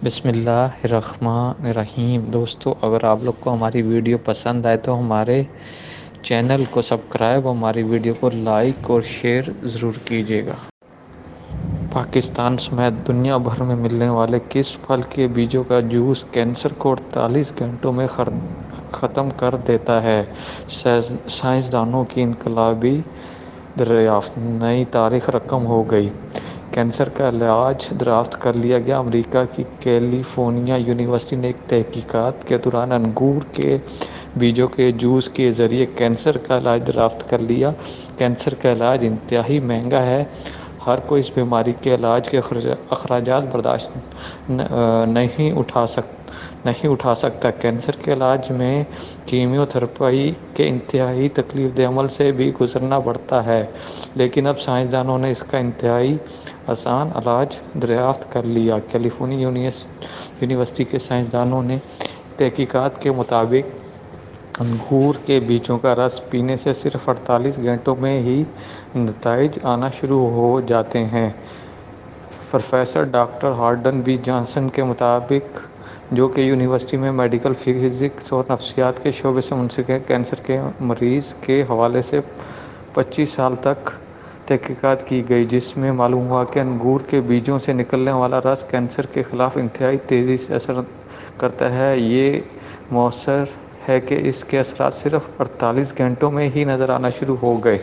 بسم اللہ الرحمن الرحیم۔ دوستو، اگر آپ لوگ کو ہماری ویڈیو پسند آئے تو ہمارے چینل کو سبسکرائب اور ہماری ویڈیو کو لائک اور شیئر ضرور کیجیے گا۔ پاکستان سمیت دنیا بھر میں ملنے والے کس پھل کے بیجوں کا جوس کینسر کو 48 گھنٹوں میں ختم کر دیتا ہے؟ سائنسدانوں کی انقلابی دریافت، نئی تاریخ رقم ہو گئی۔ کینسر کا علاج دریافت کر لیا گیا۔ امریکہ کی کیلی فورنیا یونیورسٹی نے ایک تحقیقات کے دوران انگور کے بیجوں کے جوس کے ذریعے کینسر کا علاج دریافت کر لیا۔ کینسر کا علاج انتہائی مہنگا ہے۔ ہر کوئی اس بیماری کے علاج کے اخراجات برداشت نہیں اٹھا سکتا۔ کینسر کے علاج میں کیمیو تھراپی کے انتہائی تکلیف دہ عمل سے بھی گزرنا پڑتا ہے، لیکن اب سائنسدانوں نے اس کا انتہائی آسان علاج دریافت کر لیا۔ کیلی فورنیا یونیورسٹی کے سائنسدانوں نے تحقیقات کے مطابق انگور کے بیجوں کا رس پینے سے صرف 48 گھنٹوں میں ہی نتائج آنا شروع ہو جاتے ہیں۔ Professor doctor Harden B Johnson کے مطابق، جو کہ یونیورسٹی میں میڈیکل فزکس اور نفسیات کے شعبے سے منسلک ہیں، کینسر کے مریض کے حوالے سے 25 سال تک تحقیقات کی گئی، جس میں معلوم ہوا کہ انگور کے بیجوں سے نکلنے والا رس کینسر کے خلاف انتہائی تیزی سے اثر کرتا ہے۔ یہ مؤثر ہے کہ اس کے اثرات صرف 48 گھنٹوں میں ہی نظر آنا شروع ہو گئے۔